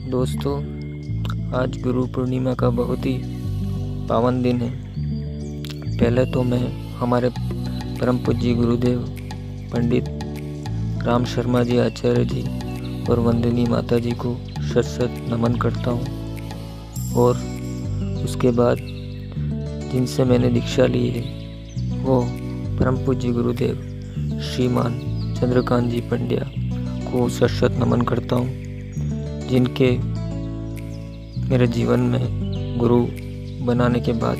दोस्तों, आज गुरु पूर्णिमा का बहुत ही पावन दिन है। पहले तो मैं हमारे परम पूज्य गुरुदेव पंडित राम शर्मा जी आचार्य जी और वंदनीय माता जी को शत शत नमन करता हूँ। और उसके बाद जिनसे मैंने दीक्षा ली है वो परम पूज्य गुरुदेव श्रीमान चंद्रकांत जी पंड्या को शत शत नमन करता हूँ, जिनके मेरे जीवन में गुरु बनाने के बाद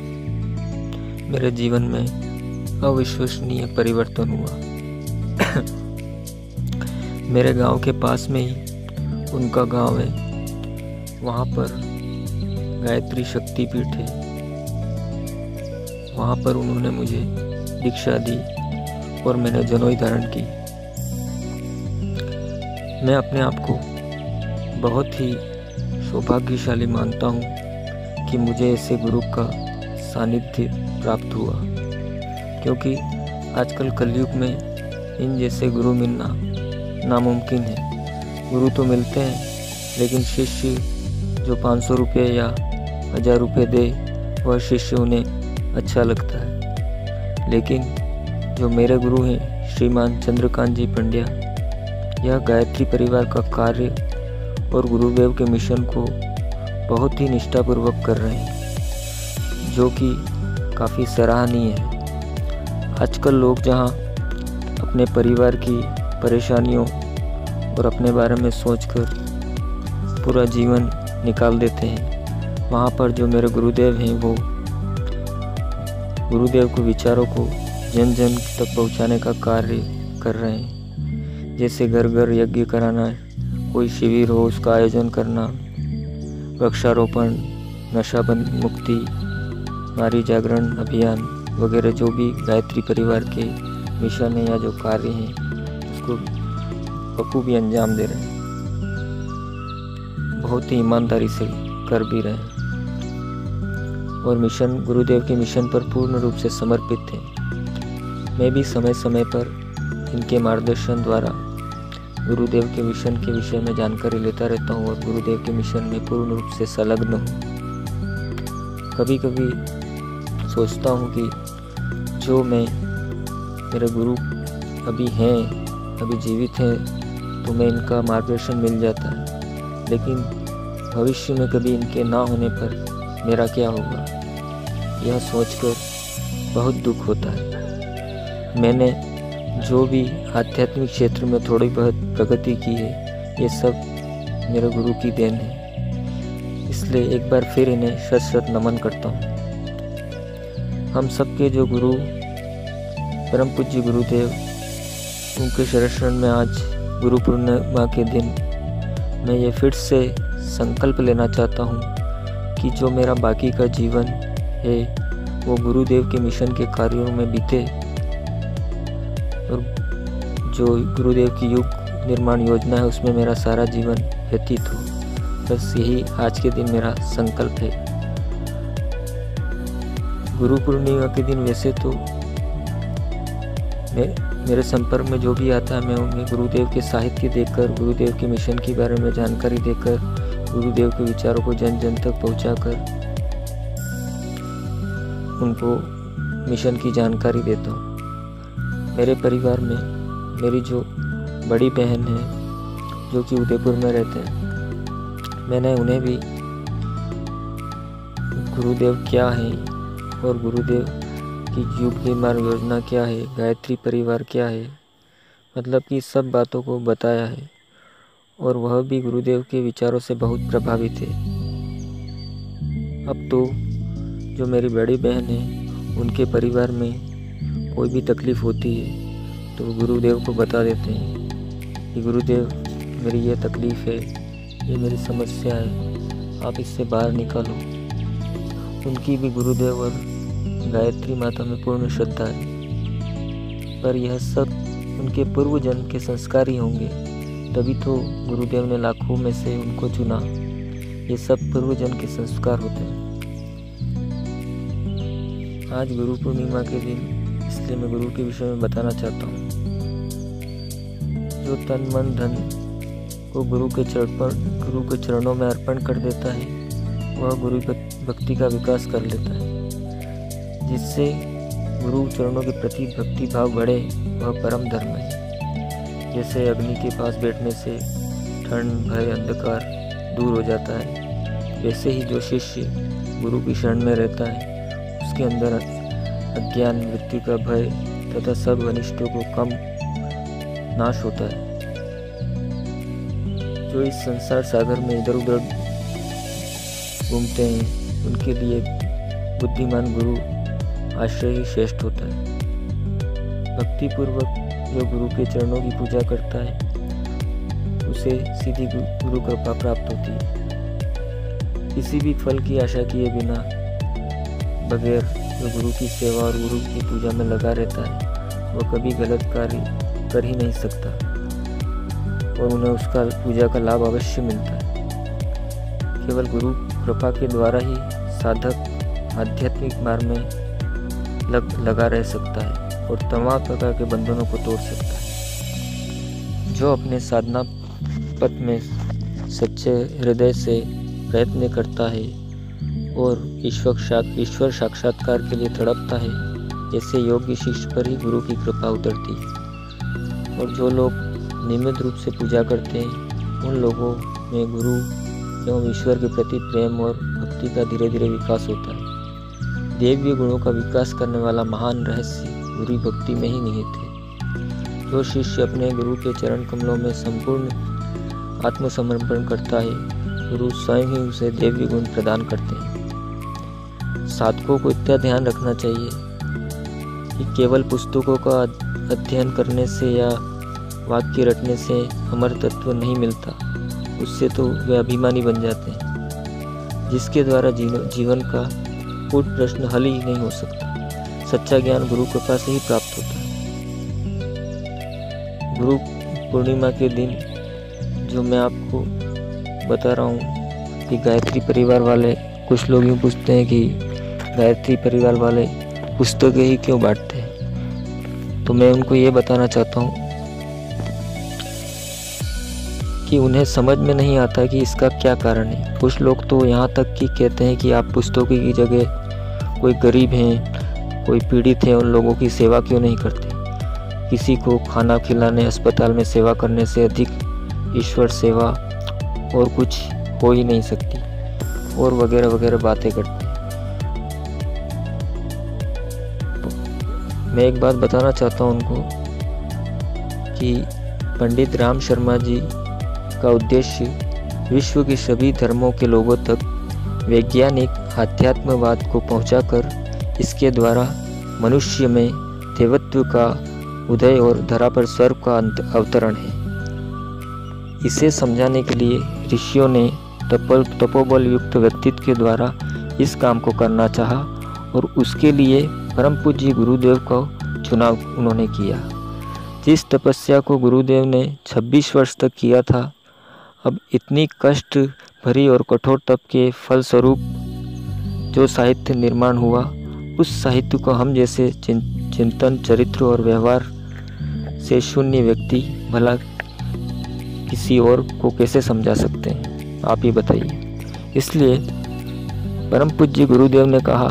मेरे जीवन में अविश्वसनीय परिवर्तन हुआ। मेरे गांव के पास में ही उनका गांव है, वहाँ पर गायत्री शक्तिपीठ है। वहाँ पर उन्होंने मुझे दीक्षा दी और मैंने जनेऊ धारण की। मैं अपने आप को बहुत ही सौभाग्यशाली मानता हूँ कि मुझे ऐसे गुरु का सानिध्य प्राप्त हुआ, क्योंकि आजकल कलयुग में इन जैसे गुरु मिलना नामुमकिन है। गुरु तो मिलते हैं, लेकिन शिष्य जो 500 रुपये या 1000 रुपये दे वह शिष्य उन्हें अच्छा लगता है। लेकिन जो मेरे गुरु हैं श्रीमान चंद्रकांत जी पंड्या, यह गायत्री परिवार का कार्य और गुरुदेव के मिशन को बहुत ही निष्ठापूर्वक कर रहे हैं, जो कि काफ़ी सराहनीय है। आजकल लोग जहां अपने परिवार की परेशानियों और अपने बारे में सोचकर पूरा जीवन निकाल देते हैं, वहां पर जो मेरे गुरुदेव हैं वो गुरुदेव के विचारों को जन जन तक पहुंचाने का कार्य कर रहे हैं। जैसे घर घर यज्ञ कराना, कोई शिविर हो उसका आयोजन करना, वृक्षारोपण, नशाबंद मुक्ति, नारी जागरण अभियान वगैरह जो भी गायत्री परिवार के मिशन है या जो कार्य हैं उसको बखूबी अंजाम दे रहे हैं। बहुत ही ईमानदारी से कर भी रहे हैं और मिशन गुरुदेव के मिशन पर पूर्ण रूप से समर्पित हैं। मैं भी समय समय पर इनके मार्गदर्शन द्वारा गुरुदेव के मिशन के विषय में जानकारी लेता रहता हूँ और गुरुदेव के मिशन में पूर्ण रूप से संलग्न हूँ। कभी कभी सोचता हूँ कि जो मेरे गुरु अभी हैं, अभी जीवित हैं, तो मैं इनका मार्गदर्शन मिल जाता है, लेकिन भविष्य में कभी इनके ना होने पर मेरा क्या होगा, यह सोचकर बहुत दुख होता है। मैंने जो भी आध्यात्मिक क्षेत्र में थोड़ी बहुत प्रगति की है, ये सब मेरे गुरु की देन है। इसलिए एक बार फिर इन्हें शत शत नमन करता हूँ। हम सबके जो गुरु परम पूज्य गुरुदेव, उनके शरण में आज गुरु पूर्णिमा के दिन मैं ये फिर से संकल्प लेना चाहता हूँ कि जो मेरा बाकी का जीवन है वो गुरुदेव के मिशन के कार्यों में बीते और जो गुरुदेव की युग निर्माण योजना है उसमें मेरा सारा जीवन व्यतीत हो। बस यही आज के दिन मेरा संकल्प है। गुरु पूर्णिमा के दिन वैसे तो मेरे संपर्क में जो भी आता है, मैं उन्हें गुरुदेव के साहित्य देकर, गुरुदेव के मिशन के बारे में जानकारी देकर, गुरुदेव के विचारों को जन जन तक पहुँचाकर उनको मिशन की जानकारी देता हूँ। मेरे परिवार में मेरी जो बड़ी बहन है जो कि उदयपुर में रहते हैं, मैंने उन्हें भी गुरुदेव क्या है और गुरुदेव की युग निर्माण योजना क्या है, गायत्री परिवार क्या है, मतलब कि सब बातों को बताया है और वह भी गुरुदेव के विचारों से बहुत प्रभावित है। अब तो जो मेरी बड़ी बहन है उनके परिवार में कोई भी तकलीफ़ होती है तो गुरुदेव को बता देते हैं कि गुरुदेव मेरी ये तकलीफ़ है, ये मेरी समस्या है, आप इससे बाहर निकालो। उनकी भी गुरुदेव और गायत्री माता में पूर्ण श्रद्धा है, पर यह सब उनके पूर्व जन्म के संस्कार ही होंगे, तभी तो गुरुदेव ने लाखों में से उनको चुना। ये सब पूर्व जन्म के संस्कार होते हैं। आज गुरु पूर्णिमा के दिन इसलिए मैं गुरु के विषय में बताना चाहता हूँ। जो तन मन धन को गुरु के चरणों में अर्पण कर देता है, वह गुरु भक्ति का विकास कर लेता है। जिससे गुरु चरणों के प्रति भक्ति भाव बढ़े, वह परम धर्म है। जैसे अग्नि के पास बैठने से ठंड, भय, अंधकार दूर हो जाता है, वैसे ही जो शिष्य गुरु की शरण में रहता है, उसके अंदर अज्ञान, मृत्यु का भय तथा सब अनिष्टों को कम नाश होता है। जो इस संसार सागर में इधर उधर घूमते हैं, उनके लिए बुद्धिमान गुरु आश्रय ही श्रेष्ठ होता है। भक्ति पूर्वक जो गुरु के चरणों की पूजा करता है, उसे सीधी गुरु कृपा प्राप्त होती है। किसी भी फल की आशा किए बिना बगैर जो गुरु की सेवा और गुरु की पूजा में लगा रहता है, वह कभी गलत कार्य कर ही नहीं सकता और उन्हें उसका पूजा का लाभ अवश्य मिलता है। केवल गुरु कृपा के द्वारा ही साधक आध्यात्मिक मार्ग में लगा रह सकता है और तमाम प्रकार के बंधनों को तोड़ सकता है। जो अपने साधना पथ में सच्चे हृदय से प्रयत्न करता है और ईश्वर साक्षात्कार के लिए तड़पता है, ऐसे योग्य शिष्य पर ही गुरु की कृपा उतरती है। और जो लोग नियमित रूप से पूजा करते हैं, उन लोगों में गुरु एवं ईश्वर के प्रति प्रेम और भक्ति का धीरे धीरे विकास होता है। देवीय गुणों का विकास करने वाला महान रहस्य गुरु भक्ति में ही निहित है। जो शिष्य अपने गुरु के चरण कमलों में संपूर्ण आत्मसमर्पण करता है, गुरु स्वयं ही उसे देवीय गुण प्रदान करते हैं। साधकों को इतना ध्यान रखना चाहिए कि केवल पुस्तकों का अध्ययन करने से या वाक्य रटने से अमर तत्व नहीं मिलता, उससे तो वे अभिमानी बन जाते हैं, जिसके द्वारा जीवन का कूट प्रश्न हल ही नहीं हो सकता। सच्चा ज्ञान गुरु कृपा से ही प्राप्त होता है। गुरु पूर्णिमा के दिन जो मैं आपको बता रहा हूँ कि गायत्री परिवार वाले, कुछ लोग यूँ पूछते हैं कि गायत्री परिवार वाले पुस्तकें ही क्यों बांटते हैं, तो मैं उनको ये बताना चाहता हूँ कि उन्हें समझ में नहीं आता कि इसका क्या कारण है। कुछ लोग तो यहाँ तक कि कहते हैं कि आप पुस्तकों की जगह कोई गरीब हैं, कोई पीड़ित हैं, उन लोगों की सेवा क्यों नहीं करते। किसी को खाना खिलाने, अस्पताल में सेवा करने से अधिक ईश्वर सेवा और कुछ हो ही नहीं सकती, और वगैरह वगैरह बातें करते हैं। मैं एक बात बताना चाहता हूँ उनको कि पंडित राम शर्मा जी का उद्देश्य विश्व के सभी धर्मों के लोगों तक वैज्ञानिक आध्यात्मवाद को पहुंचाकर इसके द्वारा मनुष्य में देवत्व का उदय और धरा पर स्वर्ग का अवतरण है। इसे समझाने के लिए ऋषियों ने तपोबल युक्त व्यक्तित्व के द्वारा इस काम को करना चाहा और उसके लिए परम पूज्य गुरुदेव को चुनाव उन्होंने किया। जिस तपस्या को गुरुदेव ने 26 वर्ष तक किया था, अब इतनी कष्ट भरी और कठोर तप के फलस्वरूप जो साहित्य निर्माण हुआ, उस साहित्य को हम जैसे चिंतन, चरित्र और व्यवहार से शून्य व्यक्ति भला किसी और को कैसे समझा सकते हैं, आप ही बताइए। इसलिए परम पूज्य गुरुदेव ने कहा,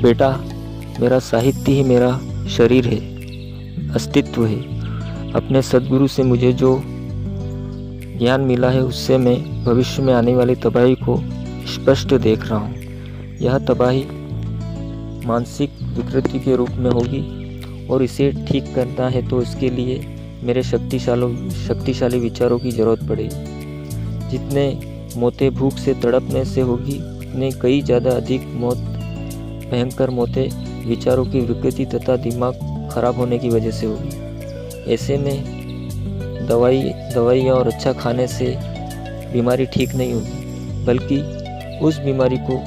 बेटा मेरा साहित्य ही मेरा शरीर है, अस्तित्व है। अपने सद्गुरु से मुझे जो ज्ञान मिला है, उससे मैं भविष्य में आने वाली तबाही को स्पष्ट देख रहा हूँ। यह तबाही मानसिक विकृति के रूप में होगी और इसे ठीक करना है तो इसके लिए मेरे शक्तिशाली विचारों की जरूरत पड़ेगी। जितने मौतें भूख से तड़पने से होगी, उतने कई ज़्यादा अधिक भयंकर मौतें विचारों की विकृति तथा दिमाग खराब होने की वजह से होगी। ऐसे में दवाइयाँ और अच्छा खाने से बीमारी ठीक नहीं होगी, बल्कि उस बीमारी को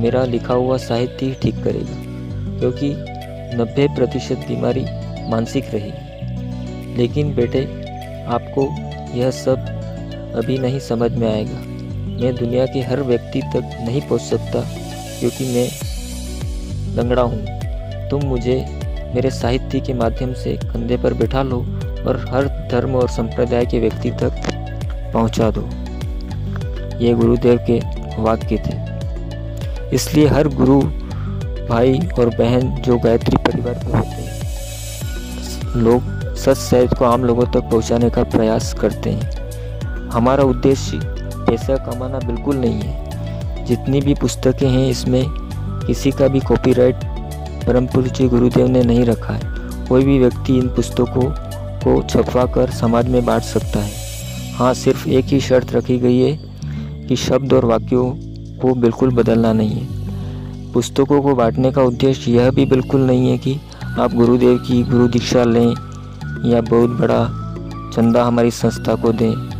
मेरा लिखा हुआ साहित्य ही ठीक करेगा, क्योंकि 90% बीमारी मानसिक रहेगी। लेकिन बेटे, आपको यह सब अभी नहीं समझ में आएगा। मैं दुनिया के हर व्यक्ति तक नहीं पहुंच सकता, क्योंकि मैं लंगड़ा हूँ। तुम मुझे मेरे साहित्य के माध्यम से कंधे पर बैठा लो और हर धर्म और संप्रदाय के व्यक्ति तक पहुंचा दो। ये गुरुदेव के वाक्य थे। इसलिए हर गुरु भाई और बहन जो गायत्री परिवार के होते हैं, लोग सच सहित को आम लोगों तक पहुंचाने का प्रयास करते हैं। हमारा उद्देश्य पैसा कमाना बिल्कुल नहीं है। जितनी भी पुस्तकें हैं इसमें किसी का भी कॉपीराइट परम पूज्य गुरुदेव ने नहीं रखा है। कोई भी व्यक्ति इन पुस्तकों को छपवा कर समाज में बांट सकता है। हाँ, सिर्फ एक ही शर्त रखी गई है कि शब्द और वाक्यों को बिल्कुल बदलना नहीं है। पुस्तकों को बांटने का उद्देश्य यह भी बिल्कुल नहीं है कि आप गुरुदेव की गुरु दीक्षा लें या बहुत बड़ा चंदा हमारी संस्था को दें।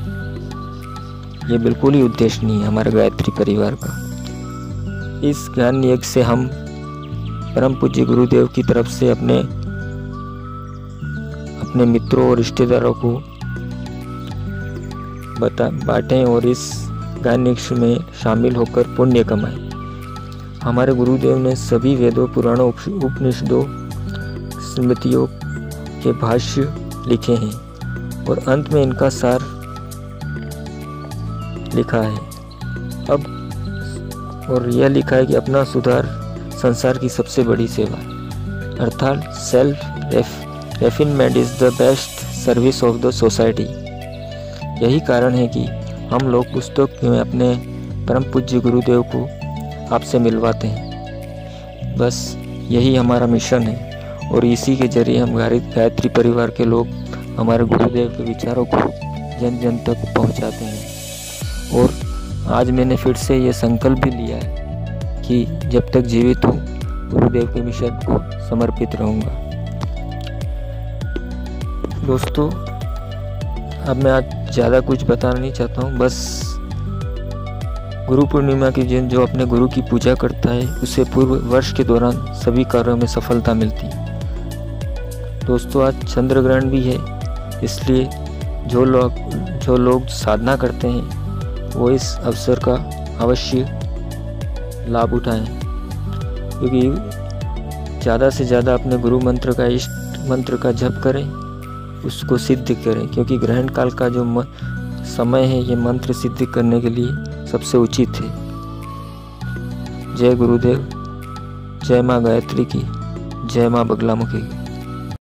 ये बिल्कुल ही उद्देश्य नहीं है हमारे गायत्री परिवार का। इस ज्ञान यज्ञ से हम परम पूज्य गुरुदेव की तरफ से अपने मित्रों और रिश्तेदारों को बांटें और इस ज्ञान यज्ञ में शामिल होकर पुण्य कमाएं। हमारे गुरुदेव ने सभी वेदों, पुराणों, उपनिषदों, स्मृतियों के भाष्य लिखे हैं और अंत में इनका सार लिखा है। और यह लिखा है कि अपना सुधार संसार की सबसे बड़ी सेवा है, अर्थात self refinement is the best service of the society. यही कारण है कि हम लोग पुस्तक में अपने परम पूज्य गुरुदेव को आपसे मिलवाते हैं। बस यही हमारा मिशन है और इसी के जरिए हम गायत्री परिवार के लोग हमारे गुरुदेव के विचारों को जन जन तक पहुंचाते हैं। और आज मैंने फिर से ये संकल्प भी लिया है कि जब तक जीवित हूँ गुरुदेव के मिशन को समर्पित रहूँगा। दोस्तों, अब मैं आज ज़्यादा कुछ बताना नहीं चाहता हूँ। बस गुरु पूर्णिमा के दिन जो अपने गुरु की पूजा करता है उसे पूर्व वर्ष के दौरान सभी कार्यों में सफलता मिलती है। दोस्तों, आज चंद्र ग्रहण भी है, इसलिए जो लोग साधना करते हैं वो इस अवसर का अवश्य लाभ उठाएं, क्योंकि ज़्यादा से ज़्यादा अपने गुरु मंत्र का, इष्ट मंत्र का जप करें, उसको सिद्ध करें, क्योंकि ग्रहण काल का जो समय है ये मंत्र सिद्ध करने के लिए सबसे उचित है। जय गुरुदेव, जय माँ गायत्री की, जय माँ बगलामुखी की।